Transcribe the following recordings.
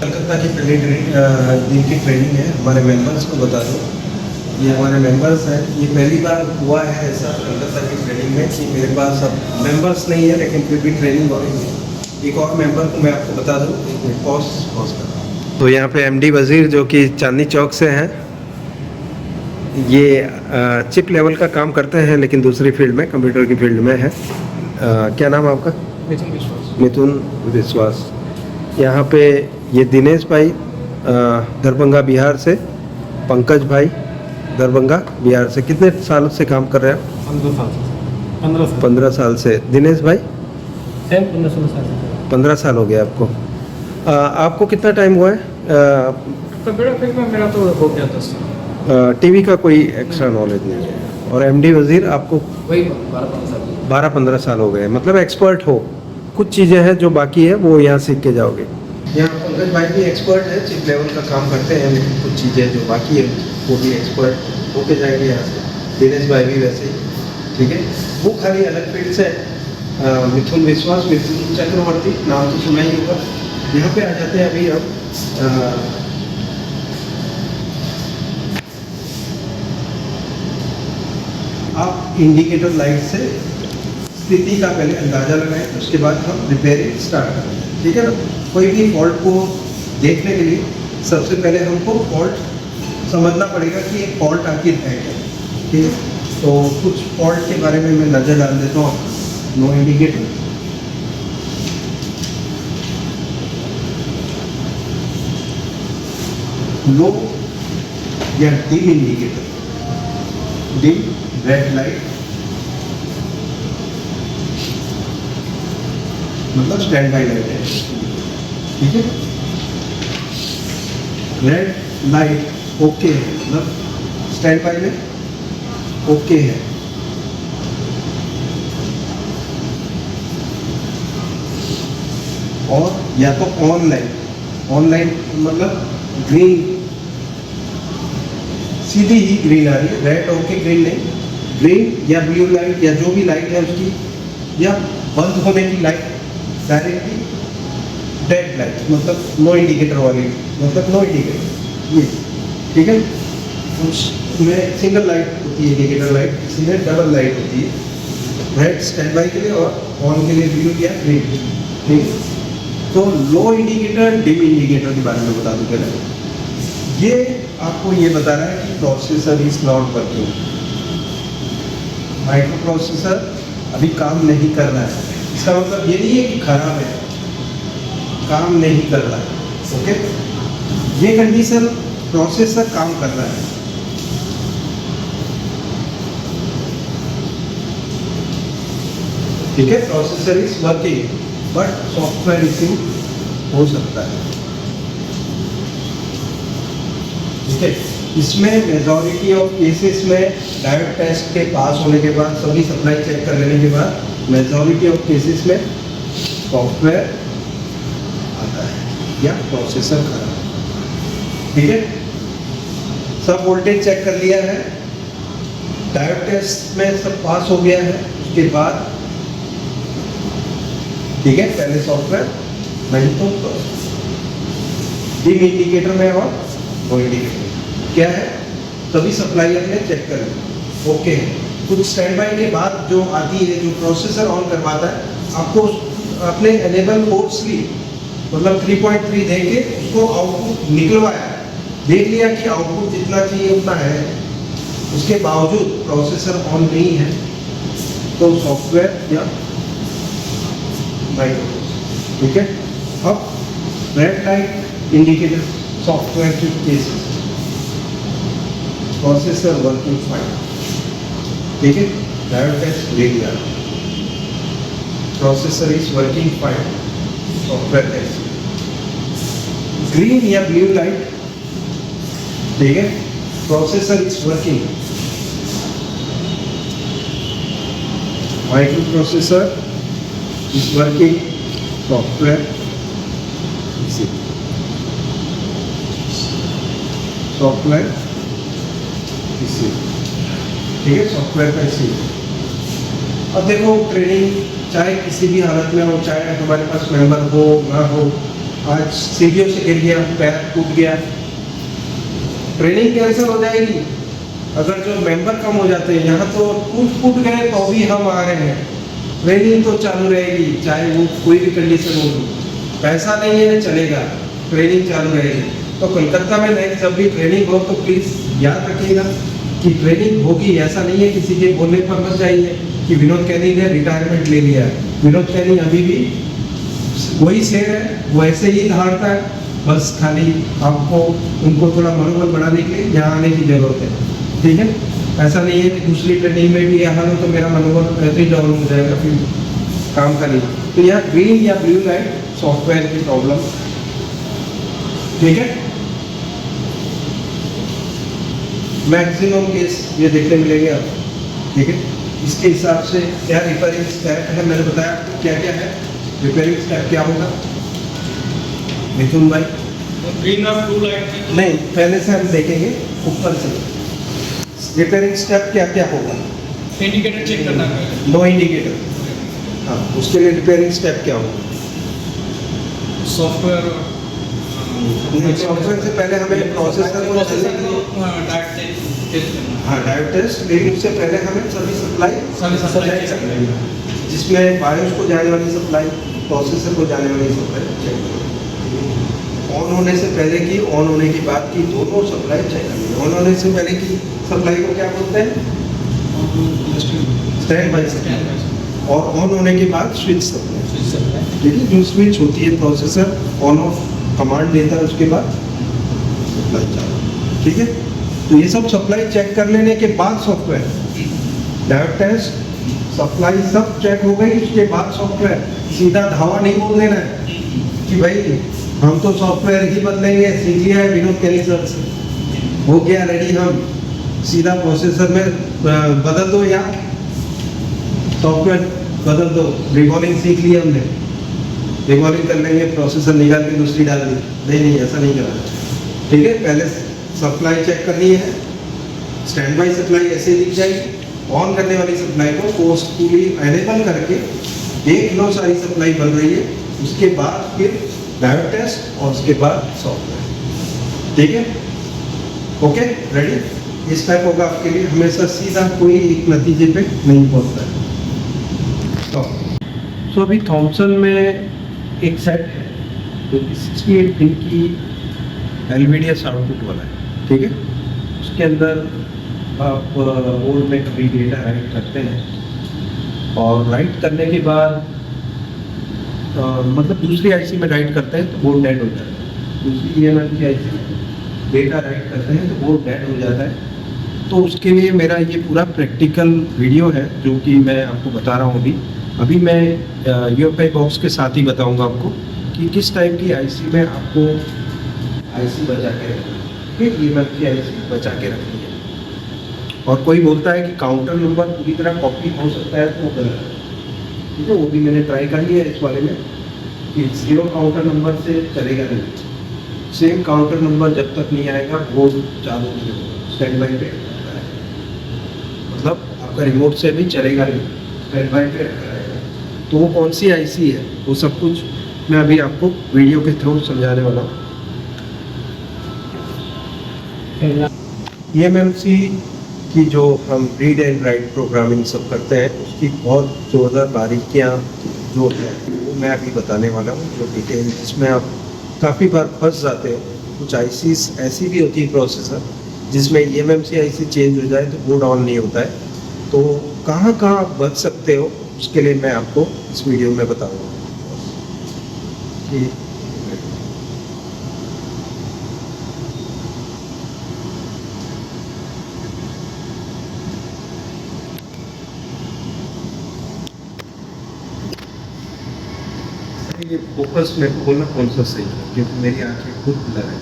कलकत्ता की पहली दिन की ट्रेनिंग है। हमारे मेंबर्स को बता दो, ये हमारे मेंबर्स हैं। ये पहली बार हुआ है ऐसा कलकत्ता की ट्रेनिंग में कि मेरे पास अब मेंबर्स नहीं है, लेकिन फिर भी ट्रेनिंग हो रही है। एक और मेंबर को मैं आपको बता दूँ, एक मिनट पॉज कर। तो यहाँ पे एमडी वज़ीर जो कि चांदनी चौक से हैं, ये चिप लेवल का काम करते हैं लेकिन दूसरी फील्ड में, कंप्यूटर की फील्ड में है। क्या नाम है आपका? मिथुन विश्वास। मिथुन विश्वास। यहाँ पे ये दिनेश भाई दरभंगा बिहार से, पंकज भाई दरभंगा बिहार से। कितने सालों से काम कर रहे हैं? 15 साल से। 15 साल से। दिनेश भाई? 15-16 साल से। 15 साल हो गया आपको। आपको कितना टाइम हुआ है? कंप्यूटर फील्ड में मेरा तो हो गया 10 साल। टीवी का कोई एक्स्ट्रा नॉलेज नहीं है। और एमडी वज़ीर आपको वही 12-15 साल। 12-15 साल हो गए, मतलब एक्सपर्ट हो। कुछ चीज़ें हैं जो बाकी है वो यहाँ सीख के जाओगे। यहाँ पंकज भाई भी एक्सपर्ट है, चिप लेवल का काम करते हैं, लेकिन कुछ चीज़ें जो बाकी है वो भी एक्सपर्ट होके जाएंगे यहाँ से। दिनेश भाई भी वैसे ही, ठीक है। वो खाली अलग फील्ड से। मिथुन विश्वास, मिथुन चक्रवर्ती, नाम तो सुना ही होगा। यहाँ पे आ जाते हैं अभी अब। आप इंडिकेटर लाइट से स्थिति का पहले अंदाज़ा लगाएं, उसके बाद हम रिपेयरिंग स्टार्ट करें, ठीक है ना। कोई भी फॉल्ट को देखने के लिए सबसे पहले हमको फॉल्ट समझना पड़ेगा कि एक फॉल्ट आखिर है क्या, ठीक है। तो कुछ फॉल्ट के बारे में मैं नज़र डाल देता हूँ। नो इंडिकेटर, लो या dim indicator, dim red light मतलब स्टैंड बाई लाइट है, ठीक है। रेड लाइट ओके है, मतलब स्टैंड बाई में ओके है। और या तो ऑनलाइन मतलब ग्रीन, सीधी ही ग्रीन आ रही है, रेड ओके ग्रीन नहीं, ग्रीन या ब्लू लाइट या जो भी लाइट है उसकी, या बंद होने की लाइट, डायरेक्टली डेड लाइट मतलब नो इंडिकेटर वाली, मतलब नो इंडिकेटर ये, ठीक है। उसमें सिंगल लाइट होती है इंडिकेटर लाइट, इसमें डबल लाइट होती है, रेड स्टैंड बाई के लिए और ऑन के लिए ब्लू या ग्रीन, ठीक है। तो लो इंडिकेटर, डिम इंडिकेटर के बारे में बता दूं पहले। ये आपको ये बता रहा है कि processor is not working, micro processor अभी काम नहीं कर रहा है। इसका मतलब ये नहीं है कि खराब है, काम नहीं कर रहा है, ओके। ये कंडीशन प्रोसेसर काम कर रहा है, ठीक है। Processor is working but software issue हो सकता है, ठीक है। इसमें मेजॉरिटी ऑफ केसेस में डायोड टेस्ट के पास होने के बाद, सभी सप्लाई चेक कर लेने के बाद, मेजॉरिटी ऑफ केसेस में सॉफ्टवेयर आता है या प्रोसेसर खराब, ठीक है। सब वोल्टेज चेक कर लिया है, डायोड टेस्ट में सब पास हो गया है, उसके बाद ठीक है, पहले सॉफ्टवेयर नहीं तो डिम इंडिकेटर में और नो इंडिकेटर क्या है, सभी सप्लायर ने चेक कर लिया, ओके है। कुछ स्टैंड बाई के बाद जो आती है, जो प्रोसेसर ऑन करवाता है, आपको अपने एनेबल पोर्ट स्लीप मतलब 3.3 दे के उसको आउटपुट निकलवाया, देख लिया कि आउटपुट जितना चाहिए उतना है, उसके बावजूद प्रोसेसर ऑन नहीं है, तो सॉफ्टवेयर या माइक्रो, ठीक है। अब रेड लाइट इंडिकेटर सॉफ्टवेयर के केसेस, प्रोसेसर वर्किंग फाइन, ठीक है, डायोड टेस्ट ले लिया, processor is working fine, software test, green या ब्लू लाइट, ठीक है, processor is working, micro processor is working, software software इसी, ठीक है, सॉफ्टवेयर का इसी। अब देखो ट्रेनिंग चाहे किसी भी हालत में हो, चाहे हमारे पास मेंबर हो ना हो, आज सीढ़ियों से गिर गया, पैर टूट गया, ट्रेनिंग कैंसिल हो जाएगी। अगर जो मेंबर कम हो जाते हैं, यहाँ तो टूट गए तो भी हम आ रहे हैं, ट्रेनिंग तो चालू रहेगी, चाहे वो कोई भी कंडीशन हो। पैसा नहीं है चलेगा, ट्रेनिंग चालू रहेगी। तो कोलकाता में नेक्स्ट जब भी ट्रेनिंग हो तो प्लीज़ याद रखिएगा कि ट्रेनिंग होगी। ऐसा नहीं है किसी के बोलने पर मत जाइए कि विनोद कैनी ने रिटायरमेंट ले लिया है। विनोद कैनी अभी भी वही शेर है, वो ऐसे ही धारता है, बस खाली आपको उनको थोड़ा मनोबल बढ़ाने के लिए यहाँ आने की ज़रूरत है, ठीक है। ऐसा नहीं है कि दूसरी ट्रेनिंग में भी यहाँ हो तो मेरा मनोबल ऐसे ही डाउन हो जाएगा, फिर काम का नहीं। तो यहाँ ग्रीन या ब्लू लाइट सॉफ्टवेयर की प्रॉब्लम, ठीक है। मैक्सिमम केस ये देखने मिलेंगे आप, ठीक है। इसके हिसाब से क्या रिपेयरिंग स्टेप है, मैंने बताया आपको क्या क्या है। रिपेयरिंग स्टेप क्या होगा मिथुन भाई? ग्रीन और ब्लू लाइट नहीं, पहले से हम देखेंगे ऊपर से। रिपेयरिंग स्टेप क्या क्या होगा? इंडिकेटर चेक करना है, नो इंडिकेटर, हाँ, उसके लिए रिपेयरिंग स्टेप क्या होगा? सॉफ्टवेयर सॉफ्टवेयर से पहले हमें प्रोसेसर को हाँ डायोड टेस्ट, लेकिन उससे पहले हमें सभी सप्लाई करनी है, जिसमें बायोस को जाने वाली सप्लाई, प्रोसेसर को जाने वाली सप्लाई चेक करनी। ऑन होने से पहले की, ऑन होने के बाद की, दोनों सप्लाई चेक करनी है। ऑन होने से पहले की सप्लाई को क्या बोलते हैं? Stand by supply. और ऑन होने के बाद स्विच सप्लाई, ठीक है। जो स्विच होती है प्रोसेसर ऑन ऑफ कमांड देता है, उसके बाद सप्लाई चालू, ठीक है। तो ये सब सप्लाई चेक कर लेने के बाद सॉफ्टवेयर, डायोड टेस्ट, सप्लाई सब चेक हो गई, उसके बाद सॉफ्टवेयर। सीधा धावा नहीं बोल देना है कि भाई हम तो सॉफ्टवेयर ही बदलेंगे, सीख लिया है विनोद कैनी सर से, हो गया रेडी, हम सीधा प्रोसेसर में बदल दो या सॉफ्टवेयर बदल दो, रिवॉल्विंग सीख लिया हमने, रिवॉल्विंग कर लेंगे, प्रोसेसर निकाल के दूसरी डाल दी। नहीं, ऐसा नहीं करना, ठीक है। पहले सप्लाई चेक करनी है, स्टैंड बाई सप्लाई ऐसे दिख जाएगी। ऑन करने वाली सप्लाई को फोर्सफुली एनेबल करके देख लो सारी सप्लाई बन रही है, उसके बाद फिर डायोड टेस्ट और उसके बाद सॉफ्टवेयर, ठीक है। Okay, ready. इस टाइप होगा आपके लिए, हमेशा सीधा कोई एक नतीजे पे नहीं पहुंचता है। तो अभी थॉमसन में एक सेट है जो कि 68 पिन की LVDS आउटपुट वाला है, ठीक है। उसके अंदर आप बोर्ड में कभी डेटा राइट करते हैं और राइट करने के बाद मतलब दूसरी आईसी में राइट करते हैं तो बोर्ड डेड हो जाता है। दूसरी EMM की आईसी में डेटा राइट करते हैं तो बोर्ड डेड हो जाता है। तो उसके लिए मेरा ये पूरा प्रैक्टिकल वीडियो है जो कि मैं आपको बता रहा हूँ। अभी मैं UFI बॉक्स के साथ ही बताऊँगा आपको कि किस टाइप की आईसी में आपको आईसी बचा के रखनी है, EMM की आईसी बचा के रखनी है। और कोई बोलता है कि काउंटर नंबर पूरी तरह कॉपी हो सकता है तो वो गलत है, ठीक है। वो भी मैंने ट्राई कर लिया इस वाले में कि 0 काउंटर नंबर से चलेगा नहीं, सेम काउंटर नंबर जब तक नहीं आएगा बोर्ड चालू नहीं होगा, स्टैंड बाई पे मतलब आपका रिमोट से भी चलेगा नहीं, स्टैंड बाई पे रहेगा। तो वो कौन सी आईसी है वो सब कुछ मैं अभी आपको वीडियो के थ्रू समझाने वाला हूँ। EMMC की जो हम रीड एंड राइट प्रोग्रामिंग सब करते हैं उसकी बहुत ज़ोरदार बारीकियाँ जो है वो मैं अभी बताने वाला हूँ, जो डिटेल जिसमें आप काफ़ी बार फंस जाते हो। कुछ आईसीज ऐसी भी होती है प्रोसेसर जिसमें EMMC आईसी चेंज हो जाए तो बोर्ड ऑन नहीं होता है। तो कहाँ आप बच सकते हो उसके लिए मैं आपको इस वीडियो में बताऊँगा कि ये फोकस मेरे को बोलना कौन सा सही है, क्योंकि मेरी आंखें खुद ब्लर है।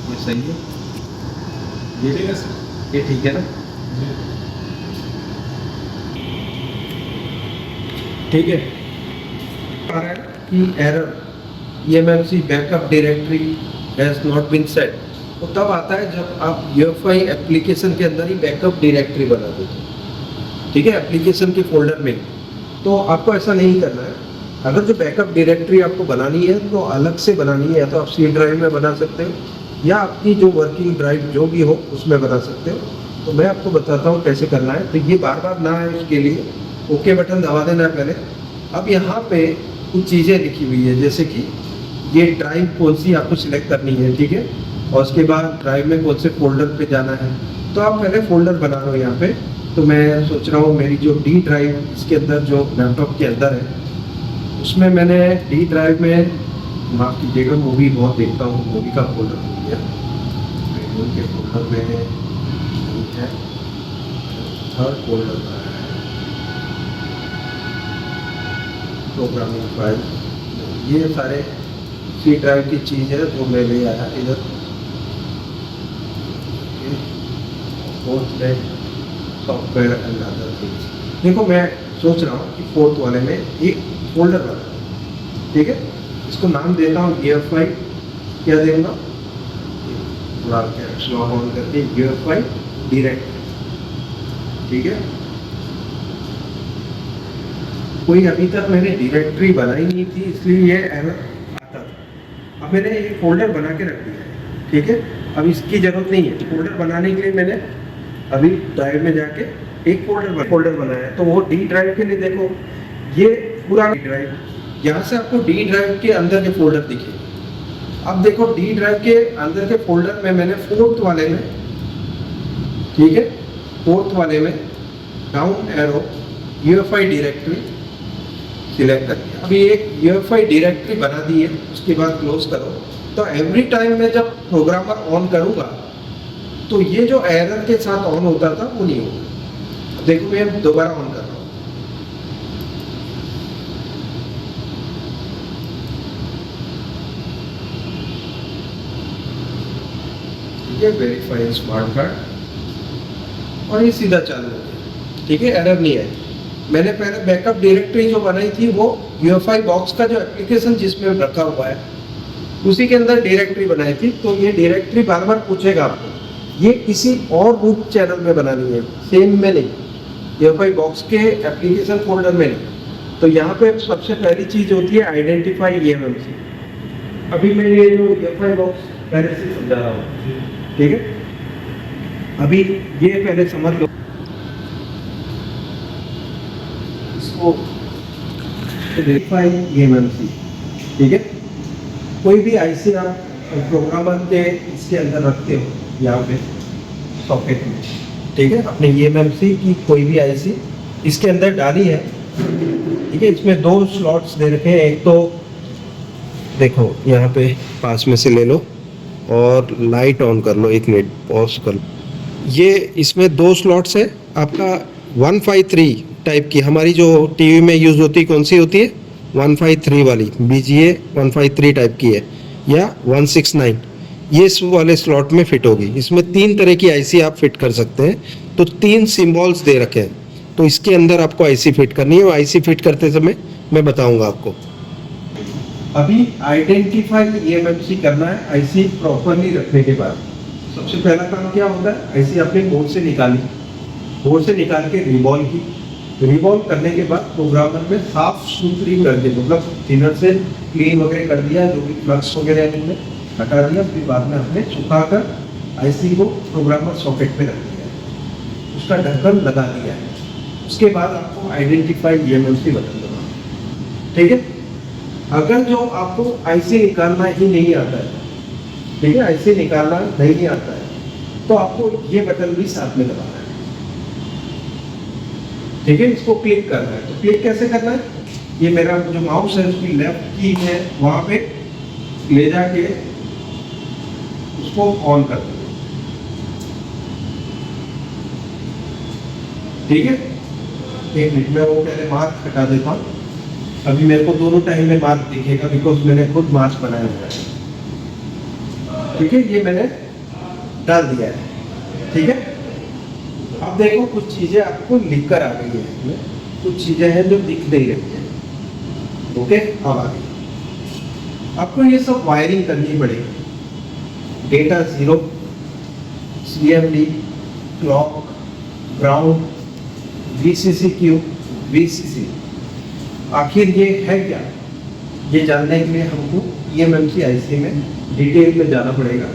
ये सही है, ये ठीक है सर, ये ठीक है ना, ठीक है। आ रहा है कि error EMMC backup directory has not been set, तो तब आता है जब आप UFI एप्लीकेशन के अंदर ही बैकअप डायरेक्टरी बना देते हैं, ठीक है, एप्लीकेशन के फोल्डर में। तो आपको ऐसा नहीं करना है, अगर जो बैकअप डायरेक्टरी आपको बनानी है तो अलग से बनानी है, या तो आप सी ड्राइव में बना सकते हो या आपकी जो वर्किंग ड्राइव जो भी हो उसमें बना सकते हो। तो मैं आपको बताता हूँ कैसे करना है। तो ये बार बार ना है उसके लिए ओके बटन दबा देना है पहले। अब यहाँ पे कुछ चीज़ें लिखी हुई है, जैसे कि ये ड्राइव कौन सी आपको सिलेक्ट करनी है, ठीक है, और उसके बाद ड्राइव में कौन से फोल्डर पे जाना है। तो आप पहले फोल्डर बना लो यहाँ पे। तो मैं सोच रहा हूँ मेरी जो डी ड्राइव इसके अंदर जो लैपटॉप के अंदर है उसमें मैंने डी ड्राइव में, माफ़ कीजिएगा, मूवी बहुत देखता हूँ, मूवी का फोल्डर हो गया, मूवी के फोल्डर में है थर्ड फोल्डर प्रोग्रामिंग फाइल। ये सारे सी ड्राइव की चीज़ है जो मैं ले आया इधर। फोर्थ में सॉफ्टवेयर एंड अदर थिंग्स। देखो मैं सोच रहा हूँ कि फोर्थ वाले में एक फोल्डर बना, ठीक है, इसको नाम देता हूँ UEFI। क्या देगा, पूरा कैप्स लॉक ऑन करके UEFI डायरेक्ट, ठीक है। कोई अभी तक मैंने डायरेक्टरी बनाई नहीं थी इसलिए ये एरर आता था। अब मैंने एक फोल्डर बना के रख दिया है, ठीक है। अब इसकी जरूरत नहीं है। फोल्डर बनाने के लिए मैंने अभी ड्राइव में जाके एक फोल्डर बनाया है। तो वो डी ड्राइव के लिए देखो ये पूरा ड्राइव, यहाँ से आपको डी ड्राइव के अंदर के फोल्डर दिखे। अब देखो डी ड्राइव के अंदर के फोल्डर में मैंने फोर्थ वाले में, ठीक है, फोर्थ वाले में down arrow UEFI directory select कर दिया। अभी एक UEFI डायरेक्टरी बना दी है, उसके बाद क्लोज करो। तो एवरी टाइम मैं जब प्रोग्रामर ऑन करूँगा तो ये जो एरर के साथ ऑन होता था वो नहीं होगा। देखो मैं दोबारा ऑन कर रहा हूँ, ये वेरीफाई स्मार्ट कार्ड और ये सीधा चालू हो गया, ठीक है, एरर नहीं है। मैंने पहले बैकअप डायरेक्टरी जो बनाई थी वो UEFI बॉक्स का जो एप्लीकेशन जिसमें रखा हुआ है उसी के अंदर डायरेक्टरी बनाई थी। तो ये डायरेक्टरी बार बार पूछेगा आपको, ये किसी और रूट चैनल में बनानी है, सेम में नहीं, UEFI बॉक्स के एप्लीकेशन फोल्डर में नहीं। तो यहाँ पे सबसे पहली चीज होती है आइडेंटिफाई eMMC। अभी मैं ये जो UEFI बॉक्स पहले से समझा रहा हूँ, ठीक है। अभी ये पहले समझ लो इसको, आइडेंटिफाई eMMC, ठीक है। कोई भी आईसी आप प्रोग्रामर के इसके अंदर रखते हो यहाँ पे सॉकेट में, ठीक है, अपने eMMC की कोई भी आईसी इसके अंदर डाली है, ठीक है। इसमें दो स्लॉट्स दे रखे हैं। एक तो देखो यहाँ पे पास में से ले लो और लाइट ऑन कर लो, 1 मिनट पॉज कर लो। ये इसमें 2 स्लॉट्स है आपका 153 टाइप की, हमारी जो टीवी में यूज़ होती है कौन सी होती है, 153 वाली BGA 153 टाइप की है, या 169, ये इस वाले स्लॉट में फिट होगी। इसमें 3 तरह की आईसी आप फिट कर सकते हैं। तो 3 सिंबल्स दे रखे हैं, तो इसके अंदर आपको आईसी फिट करनी है। वो आईसी फिट करते समय मैं बताऊंगा आपको। अभी आइडेंटिफाई eMMC करना है आईसी प्रॉपरली रखने के बाद। सबसे पहला काम क्या होता है, आईसी अपने बोर्ड से निकाली, बोर्ड से निकाल के रिवॉल्व की। रिवॉल्व करने के बाद प्रोग्रामर में साफ सुथरी कर दी, मतलब थिनर से क्लीन वगैरह कर दिया, जो भी फ्लक्स वगैरह है हटा दिया। फिर बाद में हमने सुखाकर आईसी को प्रोग्रामर सॉकेट पे रख दिया, उसका ढक्कन लगा दिया है। उसके बाद आपको आइडेंटिफाई eMMC बटन दबाना, ठीक है। अगर जो आपको आईसी निकालना ही नहीं आता है, ठीक है, आईसी निकालना नहीं आता है, तो आपको ये बटन भी साथ में दबाना है, ठीक है। इसको क्लिक करना है। तो क्लिक कैसे करना है, ये मेरा जो माउस है उसकी लेफ्ट की है, वहां पे ले जाके उसको ऑन कर दो, ठीक है। 1 मिनट में वो पहले मार्क हटा देता हूँ। अभी मेरे को दोनों टाइम में मार्क दिखेगा बिकॉज मैंने खुद मार्क बनाया हुआ है, ठीक है। ये मैंने डाल दिया है, ठीक है। अब देखो कुछ चीजें आपको लिख कर आ गई है इसमें, कुछ चीजें हैं जो दिख नहीं रही है, ओके। अब आ गई, आपको ये सब वायरिंग करनी पड़ेगी। Data 0, CMD, clock, ground, VCC, VCC। आखिर ये है क्या, ये जानने के लिए हमको EMMC IC में डिटेल में जाना पड़ेगा।